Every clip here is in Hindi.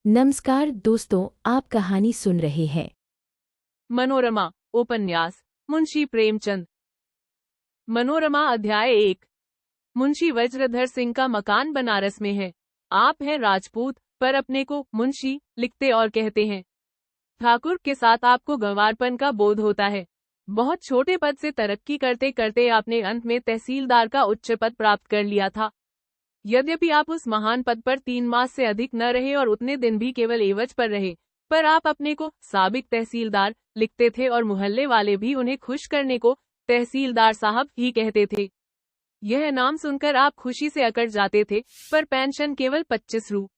नमस्कार दोस्तों, आप कहानी सुन रहे हैं। मनोरमा उपन्यास मुंशी प्रेमचंद। मनोरमा अध्याय 1। मुंशी वज्रधर सिंह का मकान बनारस में है। आप हैं राजपूत, पर अपने को मुंशी लिखते और कहते हैं। ठाकुर के साथ आपको गंवारपन का बोध होता है। बहुत छोटे पद से तरक्की करते करते आपने अंत में तहसीलदार का उच्च पद प्राप्त कर लिया था। यद्यपि आप उस महान पद पर 3 मास से अधिक न रहे और उतने दिन भी केवल एवज पर रहे, पर आप अपने को साबिक तहसीलदार लिखते थे और मोहल्ले वाले भी उन्हें खुश करने को तहसीलदार साहब ही कहते थे। यह नाम सुनकर आप खुशी से अकड़ जाते थे, पर पेंशन केवल 25 रू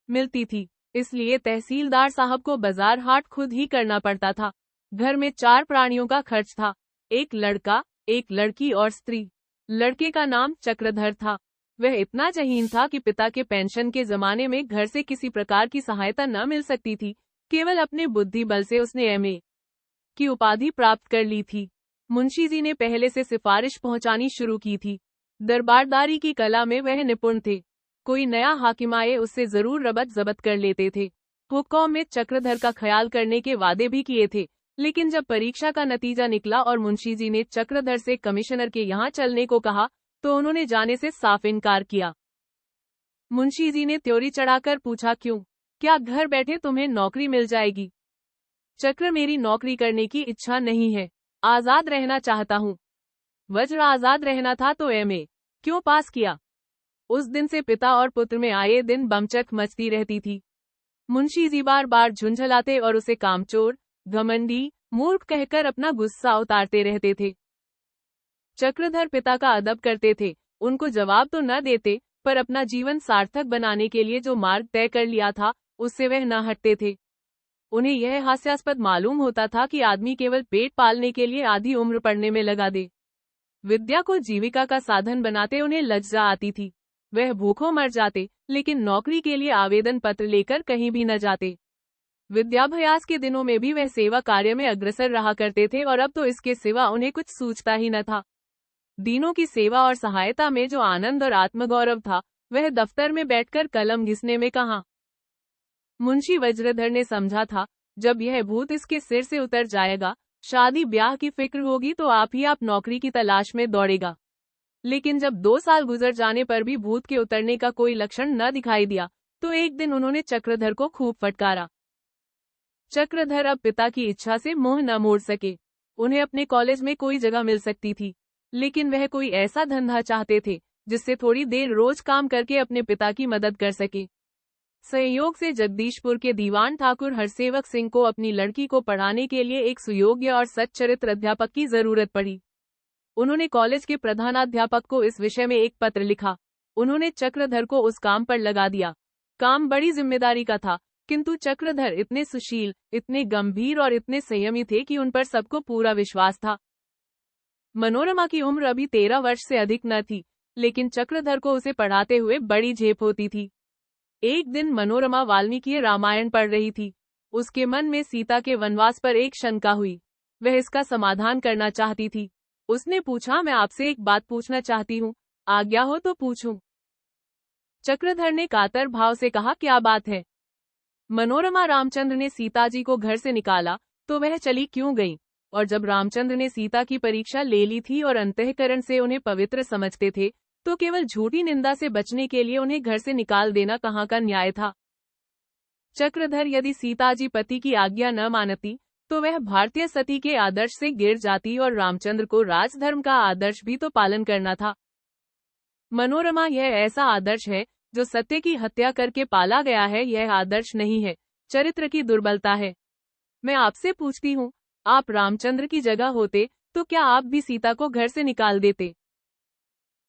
मिलती थी, इसलिए तहसीलदार साहब को बाजार हाट खुद ही करना पड़ता था। घर में 4 प्राणियों का खर्च था, एक लड़का, एक लड़की और स्त्री। लड़के का नाम चक्रधर था। वह इतना जहीन था कि पिता के पेंशन के जमाने में घर से किसी प्रकार की सहायता न मिल सकती थी। केवल अपने बुद्धि बल से उसने एमए की उपाधि प्राप्त कर ली थी। मुंशी जी ने पहले से सिफारिश पहुंचानी शुरू की थी। दरबारदारी की कला में वह निपुण थे। कोई नया हाकिम आए उससे जरूर रबत जबत कर लेते थे। हुक्कों में चक्रधर का ख्याल करने के वादे भी किए थे, लेकिन जब परीक्षा का नतीजा निकला और मुंशी जी ने चक्रधर से कमिश्नर के यहाँ चलने को कहा, तो उन्होंने जाने से साफ इनकार किया। मुंशी जी ने त्योरी चढ़ाकर पूछा, क्यों? क्या घर बैठे तुम्हें नौकरी मिल जाएगी? चक्र, मेरी नौकरी करने की इच्छा नहीं है, आजाद रहना चाहता हूँ। वज्र, आजाद रहना था तो एमए क्यों पास किया? उस दिन से पिता और पुत्र में आए दिन बमचक मचती रहती थी। मुंशी जी बार बार झुंझलाते और उसे कामचोर, घमंडी, मूर्ख कहकर अपना गुस्सा उतारते रहते थे। चक्रधर पिता का अदब करते थे, उनको जवाब तो न देते, पर अपना जीवन सार्थक बनाने के लिए जो मार्ग तय कर लिया था, उससे वह न हटते थे। उन्हें यह हास्यास्पद मालूम होता था कि आदमी केवल पेट पालने के लिए आधी उम्र पढ़ने में लगा दे। विद्या को जीविका का साधन बनाते उन्हें लज्जा आती थी। वह भूखों मर जाते, लेकिन नौकरी के लिए आवेदन पत्र लेकर कहीं भी न जाते। विद्याभ्यास के दिनों में भी वह सेवा कार्य में अग्रसर रहा करते थे, और अब तो इसके सिवा उन्हें कुछ सूझता ही न था। दीनों की सेवा और सहायता में जो आनंद और आत्मगौरव था, वह दफ्तर में बैठकर कलम घिसने में कहाँ। मुंशी वज्रधर ने समझा था, जब यह भूत इसके सिर से उतर जाएगा, शादी ब्याह की फिक्र होगी तो आप नौकरी की तलाश में दौड़ेगा। लेकिन जब 2 साल गुजर जाने पर भी भूत के उतरने का कोई लक्षण न दिखाई दिया, तो एक दिन उन्होंने चक्रधर को खूब फटकारा। चक्रधर अब पिता की इच्छा से मुंह न मोड़ सके। उन्हें अपने कॉलेज में कोई जगह मिल सकती थी, लेकिन वह कोई ऐसा धंधा चाहते थे जिससे थोड़ी देर रोज काम करके अपने पिता की मदद कर सके। संयोग से जगदीशपुर के दीवान ठाकुर हरसेवक सिंह को अपनी लड़की को पढ़ाने के लिए एक सुयोग्य और सच्चरित्र अध्यापक की जरूरत पड़ी। उन्होंने कॉलेज के प्रधानाध्यापक को इस विषय में एक पत्र लिखा। उन्होंने चक्रधर को उस काम पर लगा दिया। काम बड़ी जिम्मेदारी का था, किंतु चक्रधर इतने सुशील, इतने गंभीर और इतने संयमी थे कि उन पर सबको पूरा विश्वास था। मनोरमा की उम्र अभी 13 वर्ष से अधिक न थी, लेकिन चक्रधर को उसे पढ़ाते हुए बड़ी झेप होती थी। एक दिन मनोरमा वाल्मीकि रामायण पढ़ रही थी। उसके मन में सीता के वनवास पर एक शंका हुई। वह इसका समाधान करना चाहती थी। उसने पूछा, मैं आपसे एक बात पूछना चाहती हूँ, आज्ञा हो तो पूछूं? चक्रधर ने कातर भाव से कहा, क्या बात है? मनोरमा, रामचंद्र ने सीता जी को घर से निकाला तो वह चली क्यों गई? और जब रामचंद्र ने सीता की परीक्षा ले ली थी और अंतःकरण से उन्हें पवित्र समझते थे, तो केवल झूठी निंदा से बचने के लिए उन्हें घर से निकाल देना कहाँ का न्याय था? चक्रधर, यदि सीता जी पति की आज्ञा न मानती, तो वह भारतीय सती के आदर्श से गिर जाती, और रामचंद्र को राजधर्म का आदर्श भी तो पालन करना था। मनोरमा, यह ऐसा आदर्श है जो सत्य की हत्या करके पाला गया है। यह आदर्श नहीं है, चरित्र की दुर्बलता है। मैं आपसे पूछती हूँ, आप रामचंद्र की जगह होते तो क्या आप भी सीता को घर से निकाल देते?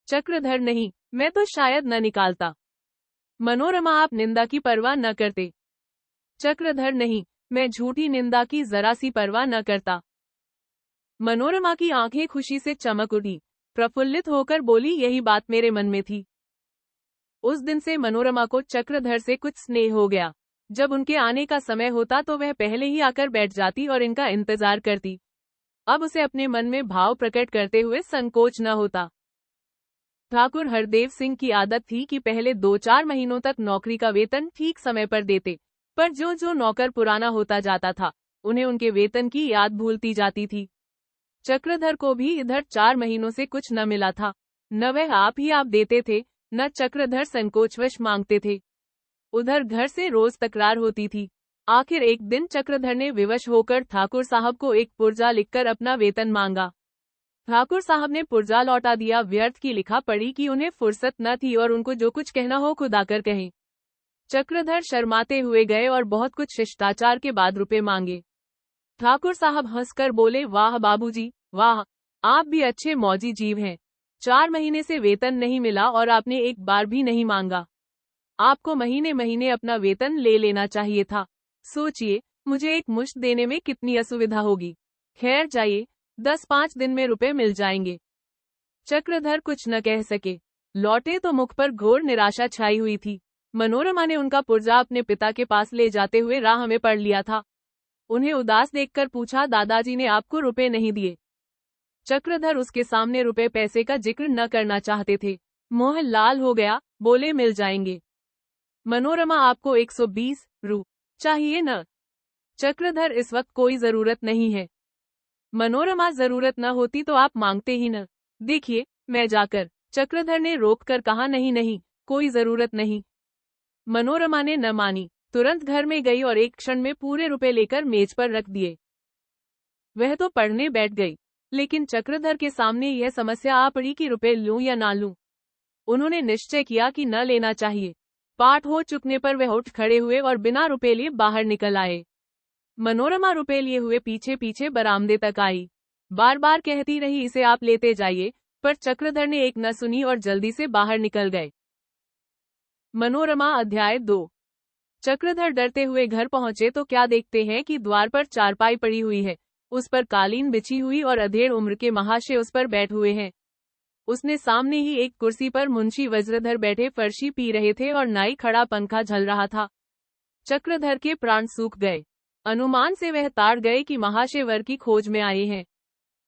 चक्रधर, नहीं, मैं तो शायद न निकालता। मनोरमा, आप निंदा की परवाह न करते? चक्रधर, नहीं, मैं झूठी निंदा की जरा सी परवाह न करता। मनोरमा की आंखें खुशी से चमक उठी, प्रफुल्लित होकर बोली, यही बात मेरे मन में थी। उस दिन से मनोरमा को चक्रधर से कुछ स्नेह हो गया। जब उनके आने का समय होता तो वह पहले ही आकर बैठ जाती और इनका इंतजार करती। अब उसे अपने मन में भाव प्रकट करते हुए संकोच न होता। ठाकुर हरदेव सिंह की आदत थी कि पहले 2-4 महीनों तक नौकरी का वेतन ठीक समय पर देते, पर जो जो नौकर पुराना होता जाता था, उन्हें उनके वेतन की याद भूलती जाती थी। चक्रधर को भी इधर 4 महीनों से कुछ न मिला था। न वह आप देते थे, न चक्रधर संकोचवश मांगते थे। उधर घर से रोज तकरार होती थी। आखिर एक दिन चक्रधर ने विवश होकर ठाकुर साहब को एक पुर्जा लिखकर अपना वेतन मांगा। ठाकुर साहब ने पुर्जा लौटा दिया। व्यर्थ की लिखा पड़ी कि उन्हें फुर्सत न थी और उनको जो कुछ कहना हो खुद आकर कहें। चक्रधर शर्माते हुए गए और बहुत कुछ शिष्टाचार के बाद रुपए मांगे। ठाकुर साहब हंसकर बोले, वाह बाबूजी, वाह, आप भी अच्छे मौजी जीव हैं। 4 महीने से वेतन नहीं मिला और आपने एक बार भी नहीं मांगा। आपको महीने महीने अपना वेतन ले लेना चाहिए था। सोचिए, मुझे एक मुश्त देने में कितनी असुविधा होगी। खैर जाइए, 10-5 दिन में रुपए मिल जाएंगे। चक्रधर कुछ न कह सके। लौटे तो मुख पर घोर निराशा छाई हुई थी। मनोरमा ने उनका पुर्जा अपने पिता के पास ले जाते हुए राह में पढ़ लिया था। उन्हें उदास देखकर पूछा, दादाजी ने आपको रुपए नहीं दिए? चक्रधर उसके सामने रुपए पैसे का जिक्र न करना चाहते थे। मोह लाल हो गया, बोले, मिल जाएंगे। मनोरमा, आपको 120 रु चाहिए न? चक्रधर, इस वक्त कोई जरूरत नहीं है। मनोरमा, जरूरत न होती तो आप मांगते ही न। देखिए, मैं जाकर। चक्रधर ने रोककर कहा, नहीं नहीं, कोई जरूरत नहीं। मनोरमा ने न मानी, तुरंत घर में गई और एक क्षण में पूरे रुपए लेकर मेज पर रख दिए। वह तो पढ़ने बैठ गई, लेकिन चक्रधर के सामने यह समस्या आ पड़ी कि रुपए लूं या ना लूं। उन्होंने निश्चय किया कि न लेना चाहिए। पाठ हो चुकने पर वह उठ खड़े हुए और बिना रुपए लिए बाहर निकल आए। मनोरमा रुपए लिए हुए पीछे पीछे बरामदे तक आई। बार बार कहती रही, इसे आप लेते जाइए, पर चक्रधर ने एक न सुनी और जल्दी से बाहर निकल गए। मनोरमा अध्याय 2। चक्रधर डरते हुए घर पहुंचे तो क्या देखते हैं कि द्वार पर चारपाई पड़ी हुई है, उस पर कालीन बिछी हुई और अधेड़ उम्र के महाशय उस पर बैठ हुए हैं। उसने सामने ही एक कुर्सी पर मुंशी वज्रधर बैठे फर्शी पी रहे थे और नाई खड़ा पंखा झल रहा था। चक्रधर के प्राण सूख गए। अनुमान से वह ताड़ गए कि महाशय वर की खोज में आए हैं।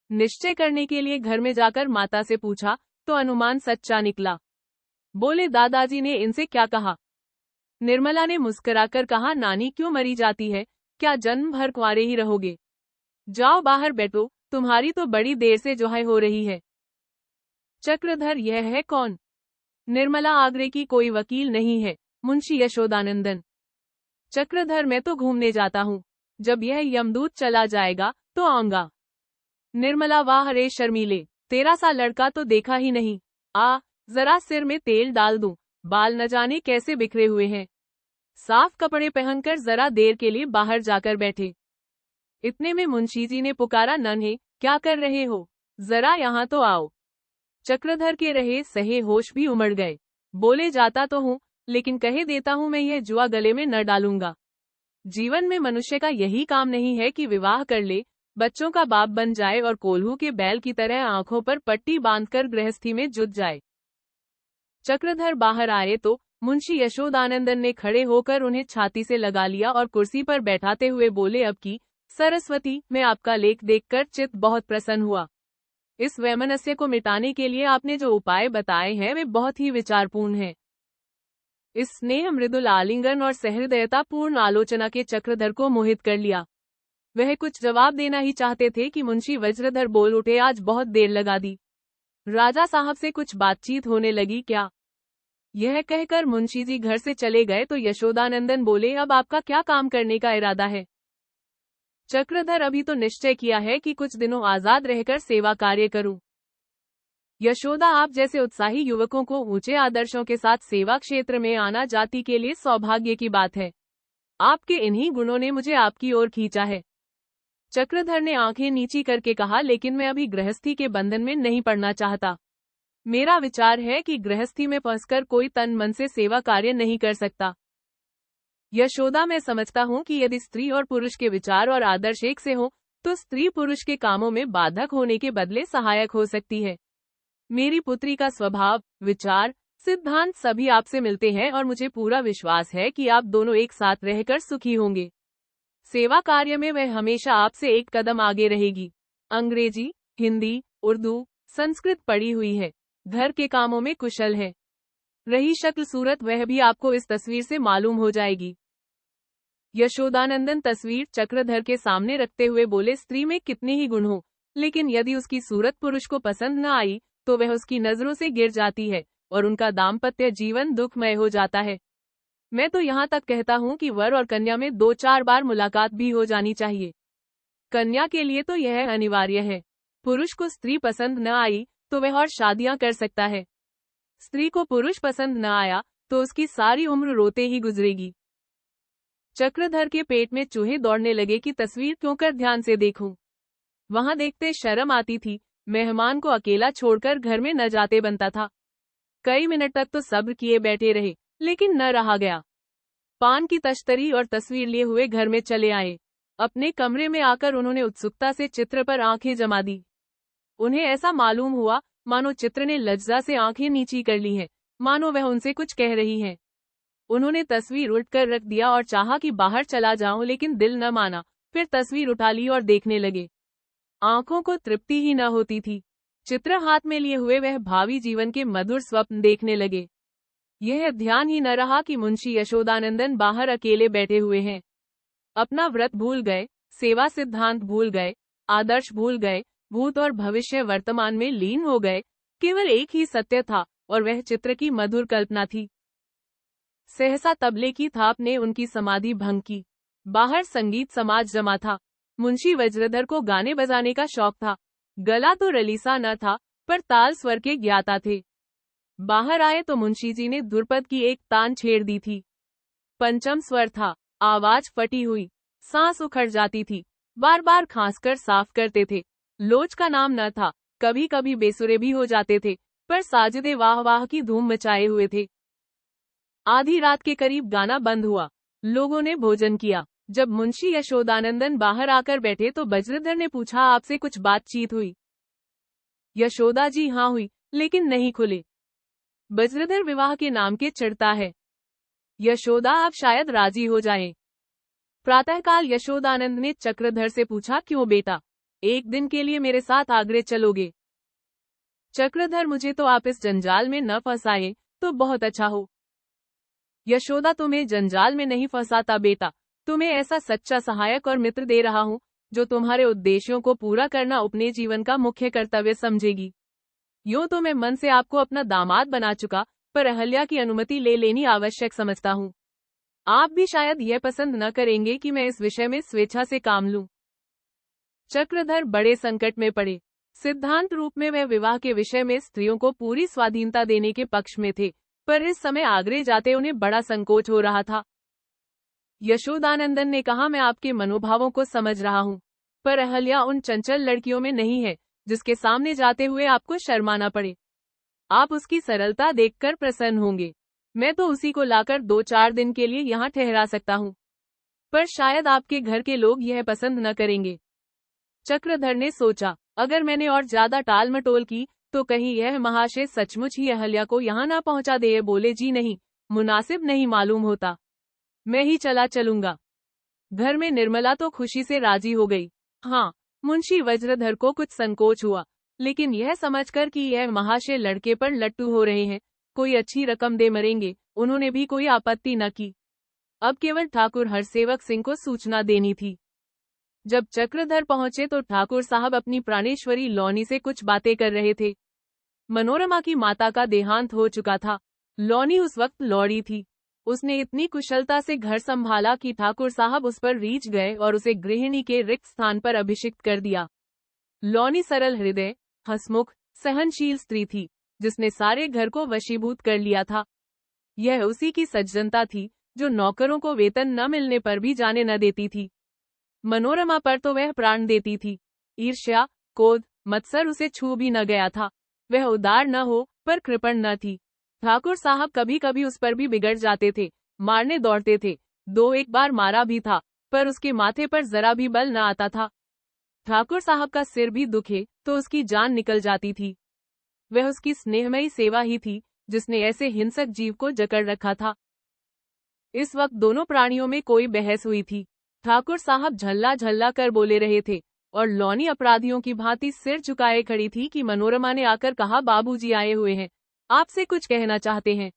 निश्चय करने के लिए घर में जाकर माता से पूछा तो अनुमान सच्चा निकला। बोले, दादाजी ने इनसे क्या कहा? निर्मला ने मुस्कुराकर कहा, नानी क्यों मरी जाती है, क्या जन्म भर कुंवारे ही रहोगे? जाओ बाहर बैठो, तुम्हारी तो बड़ी देर से जोहाई हो रही है। चक्रधर, यह है कौन? निर्मला, आगरे की कोई वकील नहीं है, मुंशी यशोदानंदन। चक्रधर, मैं तो घूमने जाता हूँ, जब यह यमदूत चला जाएगा तो आऊंगा। निर्मला, वाह रे शर्मीले, तेरा सा लड़का तो देखा ही नहीं। आ, जरा सिर में तेल डाल दूं, बाल न जाने कैसे बिखरे हुए हैं। साफ कपड़े पहनकर जरा देर के लिए बाहर जाकर बैठे। इतने में मुंशी जी ने पुकारा, नन्हे, क्या कर रहे हो, जरा यहाँ तो आओ। चक्रधर के रहे सहे होश भी उमड़ गए। बोले, जाता तो हूँ, लेकिन कहे देता हूँ मैं यह जुआ गले में न डालूंगा। जीवन में मनुष्य का यही काम नहीं है कि विवाह कर ले, बच्चों का बाप बन जाए और कोल्हू के बैल की तरह आंखों पर पट्टी बांधकर गृहस्थी में जुट जाए। चक्रधर बाहर आए तो मुंशी यशोदानंदन ने खड़े होकर उन्हें छाती से लगा लिया और कुर्सी पर बैठाते हुए बोले, अब की सरस्वती, मैं आपका लेख देखकर चित्त बहुत प्रसन्न हुआ। इस वैमनस्य को मिटाने के लिए आपने जो उपाय बताए हैं वे बहुत ही विचारपूर्ण हैं। इस स्नेह मृदुल आलिंगन और सहृदयतापूर्ण आलोचना के चक्रधर को मोहित कर लिया। वह कुछ जवाब देना ही चाहते थे कि मुंशी वज्रधर बोल उठे, आज बहुत देर लगा दी। राजा साहब से कुछ बातचीत होने लगी क्या? यह कहकर मुंशी जी घर से चले गए तो यशोदानंदन बोले, अब आपका क्या काम करने का इरादा है? चक्रधर, अभी तो निश्चय किया है कि कुछ दिनों आजाद रहकर सेवा कार्य करूं। यशोदा, आप जैसे उत्साही युवकों को ऊंचे आदर्शों के साथ सेवा क्षेत्र में आना जाति के लिए सौभाग्य की बात है। आपके इन्हीं गुणों ने मुझे आपकी ओर खींचा है। चक्रधर ने आंखें नीची करके कहा, लेकिन मैं अभी गृहस्थी के बंधन में नहीं पड़ना चाहता। मेरा विचार है कि गृहस्थी में फंसकर कोई तन मन से सेवा कार्य नहीं कर सकता। यशोदा, मैं समझता हूँ कि यदि स्त्री और पुरुष के विचार और आदर्श एक से हो तो स्त्री पुरुष के कामों में बाधक होने के बदले सहायक हो सकती है। मेरी पुत्री का स्वभाव, विचार, सिद्धांत सभी आपसे मिलते हैं और मुझे पूरा विश्वास है कि आप दोनों एक साथ रहकर सुखी होंगे। सेवा कार्य में वह हमेशा आपसे एक कदम आगे रहेगी। अंग्रेजी, हिंदी, उर्दू, संस्कृत पढ़ी हुई है, घर के कामों में कुशल है। रही शक्ल सूरत, वह भी आपको इस तस्वीर से मालूम हो जाएगी। यशोदानंदन तस्वीर चक्रधर के सामने रखते हुए बोले, स्त्री में कितने ही गुण हो, लेकिन यदि उसकी सूरत पुरुष को पसंद न आई तो वह उसकी नजरों से गिर जाती है और उनका दाम्पत्य जीवन दुखमय हो जाता है। मैं तो यहाँ तक कहता हूँ कि वर और कन्या में 2-4 बार मुलाकात भी हो जानी चाहिए। कन्या के लिए तो यह अनिवार्य है। पुरुष को स्त्री पसंद न आई तो वह और शादियां कर सकता है। स्त्री को पुरुष पसंद न आया तो उसकी सारी उम्र रोते ही गुजरेगी। चक्रधर के पेट में चूहे दौड़ने लगे कि तस्वीर क्यों कर ध्यान से देखूं। वहां देखते शर्म आती थी। मेहमान को अकेला छोड़कर घर में न जाते बनता था। कई मिनट तक तो सब्र किए बैठे रहे, लेकिन न रहा गया। पान की तश्तरी और तस्वीर लिए हुए घर में चले आए। अपने कमरे में आकर उन्होंने उत्सुकता से चित्र पर आंखें जमा दी। उन्हें ऐसा मालूम हुआ मानो चित्र ने लज्जा से आंखें नीची कर ली हैं, मानो वह उनसे कुछ कह रही है। उन्होंने तस्वीर उल्टकर रख दिया और चाहा कि बाहर चला जाऊं, लेकिन दिल न माना। फिर तस्वीर उठा ली और देखने लगे। आंखों को तृप्ति ही न होती थी। चित्र हाथ में लिए हुए वह भावी जीवन के मधुर स्वप्न देखने लगे। यह ध्यान ही न रहा कि मुंशी यशोदानंदन बाहर अकेले बैठे हुए हैं। अपना व्रत भूल गए, सेवा सिद्धांत भूल गए, आदर्श भूल गए, भूत और भविष्य वर्तमान में लीन हो गए। केवल एक ही सत्य था और वह चित्र की मधुर कल्पना थी। सहसा तबले की थाप ने उनकी समाधि भंग की। बाहर संगीत समाज जमा था। मुंशी वज्रधर को गाने बजाने का शौक था। गला तो रलीसा न था, पर ताल स्वर के ज्ञाता थे। बाहर आए तो मुंशी जी ने धुरपद की एक तान छेड़ दी थी। पंचम स्वर था। आवाज फटी हुई, सांस उखड़ जाती थी। बार बार खांसकर साफ करते थे। लोच का नाम न था। कभी कभी बेसुरे भी हो जाते थे, पर साजिदे वाह वाह की धूम मचाए हुए थे। आधी रात के करीब गाना बंद हुआ। लोगों ने भोजन किया। जब मुंशी यशोदानंदन बाहर आकर बैठे तो वज्रधर ने पूछा, आपसे कुछ बातचीत हुई? यशोदा जी, हाँ हुई, लेकिन नहीं खुले। वज्रधर विवाह के नाम के चिढ़ता है। यशोदा, आप शायद राजी हो जाएं। प्रातःकाल यशोदानंद ने चक्रधर से पूछा, क्यों बेटा, एक दिन के लिए मेरे साथ आगरे चलोगे? चक्रधर, मुझे तो आप इस जंजाल में न फंसाएं तो बहुत अच्छा हो। यशोदा, तुम्हें जंजाल में नहीं फंसाता बेटा, तुम्हें ऐसा सच्चा सहायक और मित्र दे रहा हूँ जो तुम्हारे उद्देश्यों को पूरा करना अपने जीवन का मुख्य कर्तव्य समझेगी। यूं तो मैं मन से आपको अपना दामाद बना चुका, पर अहल्या की अनुमति ले लेनी आवश्यक समझता हूँ। आप भी शायद यह पसंद न करेंगे कि मैं इस विषय में स्वेच्छा से काम लूं। चक्रधर बड़े संकट में पड़े। सिद्धांत रूप में वह विवाह के विषय में स्त्रियों को पूरी स्वाधीनता देने के पक्ष में थे, पर इस समय आगरे जाते उन्हें बड़ा संकोच हो रहा था। यशोदानंदन ने कहा, मैं आपके मनोभावों को समझ रहा हूँ, पर अहल्या उन चंचल लड़कियों में नहीं है जिसके सामने जाते हुए आपको शर्माना पड़े। आप उसकी सरलता देखकर प्रसन्न होंगे। मैं तो उसी को लाकर 2-4 दिन के लिए यहाँ ठहरा सकता हूँ, पर शायद आपके घर के लोग यह पसंद न करेंगे। चक्रधर ने सोचा, अगर मैंने और ज्यादा टाल मटोल की तो कहीं यह महाशय सचमुच ही अहल्या को यहाँ ना पहुँचा दे। बोले, जी नहीं, मुनासिब नहीं मालूम होता, मैं ही चला चलूंगा। घर में निर्मला तो खुशी से राजी हो गई। हाँ, मुंशी वज्रधर को कुछ संकोच हुआ, लेकिन यह समझकर कि यह महाशय लड़के पर लट्टू हो रहे हैं, कोई अच्छी रकम दे मरेंगे, उन्होंने भी कोई आपत्ति न की। अब केवल ठाकुर हरसेवक सिंह को सूचना देनी थी। जब चक्रधर पहुंचे तो ठाकुर साहब अपनी प्राणेश्वरी लौनी से कुछ बातें कर रहे थे। मनोरमा की माता का देहांत हो चुका था। लौनी उस वक्त लौड़ी थी। उसने इतनी कुशलता से घर संभाला कि ठाकुर साहब उस पर रीझ गए और उसे गृहिणी के रिक्त स्थान पर अभिषिक्त कर दिया। लौनी सरल हृदय, हंसमुख, सहनशील स्त्री थी, जिसने सारे घर को वशीभूत कर लिया था। यह उसी की सज्जनता थी जो नौकरों को वेतन न मिलने पर भी जाने न देती थी। मनोरमा पर तो वह प्राण देती थी। ईर्ष्या, क्रोध, मत्सर उसे छू भी न गया था। वह उदार न हो पर कृपण न थी। ठाकुर साहब कभी कभी उस पर भी बिगड़ जाते थे, मारने दौड़ते थे। 2-1 बार मारा भी था, पर उसके माथे पर जरा भी बल न आता था। ठाकुर साहब का सिर भी दुखे तो उसकी जान निकल जाती थी। वह उसकी स्नेहमयी सेवा ही थी जिसने ऐसे हिंसक जीव को जकड़ रखा था। इस वक्त दोनों प्राणियों में कोई बहस हुई थी। ठाकुर साहब झल्ला झल्ला कर बोले रहे थे और लौनी अपराधियों की भांति सिर झुकाए खड़ी थी कि मनोरमा ने आकर कहा, बाबूजी आए हुए हैं, आपसे कुछ कहना चाहते हैं।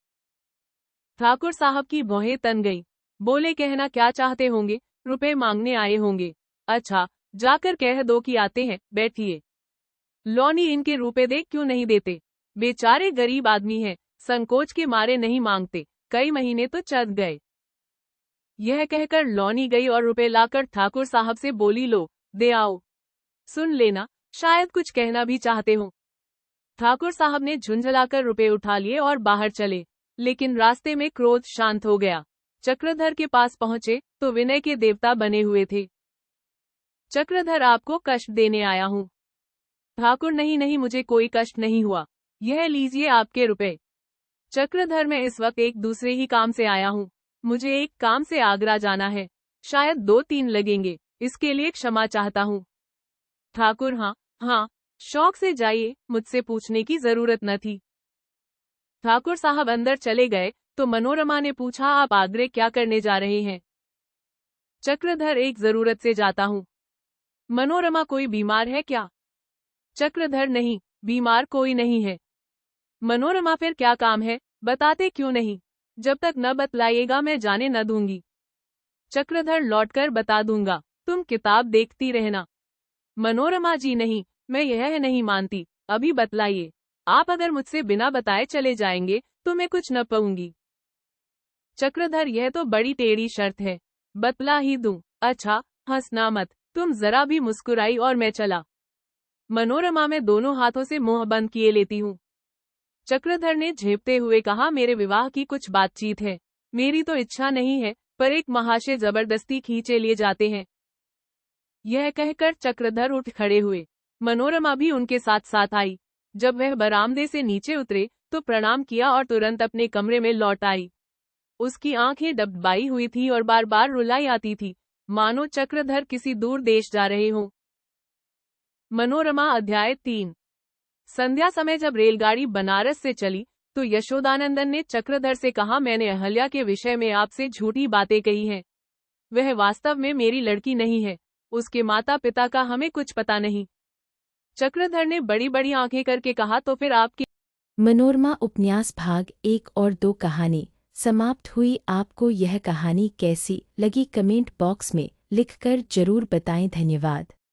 ठाकुर साहब की भौहें तन गई। बोले कहना क्या चाहते होंगे, रुपए मांगने आए होंगे। अच्छा, जाकर कह दो कि आते हैं, बैठिए। लॉनी इनके रुपए दे क्यों नहीं देते, बेचारे गरीब आदमी हैं, संकोच के मारे नहीं मांगते, कई महीने तो चल गए। यह कहकर लॉनी गई और रुपए लाकर ठाकुर साहब से बोली, लो दे आओ, सुन लेना, शायद कुछ कहना भी चाहते हो। ठाकुर साहब ने झुंझलाकर रुपए उठा लिए और बाहर चले, लेकिन रास्ते में क्रोध शांत हो गया। चक्रधर के पास पहुंचे तो विनय के देवता बने हुए थे। चक्रधर, आपको कष्ट देने आया हूं। ठाकुर, नहीं नहीं, मुझे कोई कष्ट नहीं हुआ, यह लीजिए आपके रुपए। चक्रधर, मैं इस वक्त एक दूसरे ही काम से आया हूं, मुझे एक काम से आगरा जाना है, शायद 2-3 लगेंगे, इसके लिए क्षमा चाहता हूं। ठाकुर, हाँ हाँ, शौक से जाइए, मुझसे पूछने की जरूरत न थी। ठाकुर साहब अंदर चले गए तो मनोरमा ने पूछा, आप आगरे क्या करने जा रहे हैं? चक्रधर, एक जरूरत से जाता हूँ। मनोरमा, कोई बीमार है क्या? चक्रधर, नहीं, बीमार कोई नहीं है। मनोरमा, फिर क्या काम है, बताते क्यों नहीं? जब तक न बतलाइएगा मैं जाने न दूंगी। चक्रधर, लौटकर बता दूंगा, तुम किताब देखती रहना। मनोरमा जी, नहीं, मैं यह नहीं मानती, अभी बतलाइए। आप अगर मुझसे बिना बताए चले जाएंगे तो मैं कुछ न पाऊंगी। चक्रधर, यह तो बड़ी टेढ़ी शर्त है, बतला ही दूं। अच्छा, हंसना मत, तुम जरा भी मुस्कुराई और मैं चला। मनोरमा, मैं दोनों हाथों से मुंह बंद किए लेती हूँ। चक्रधर ने झेपते हुए कहा, मेरे विवाह की कुछ बातचीत है, मेरी तो इच्छा नहीं है, पर एक महाशय जबरदस्ती खींचे लिए जाते हैं। यह कहकर चक्रधर उठ खड़े हुए। मनोरमा भी उनके साथ साथ आई। जब वह बरामदे से नीचे उतरे तो प्रणाम किया और तुरंत अपने कमरे में लौट आई। उसकी आंखें डबडबाई हुई थी और बार बार रुलाई आती थी, मानो चक्रधर किसी दूर देश जा रहे हों। मनोरमा अध्याय 3। संध्या समय जब रेलगाड़ी बनारस से चली तो यशोदानंदन ने चक्रधर से कहा, मैंने अहल्या के विषय में आपसे झूठी बातें कही हैं। वह वास्तव में मेरी लड़की नहीं है, उसके माता पिता का हमें कुछ पता नहीं। चक्रधर ने बड़ी बड़ी आंखें करके कहा, तो फिर आपकी। मनोरमा उपन्यास भाग 1 और 2 कहानी समाप्त हुई। आपको यह कहानी कैसी लगी कमेंट बॉक्स में लिखकर जरूर बताएं। धन्यवाद।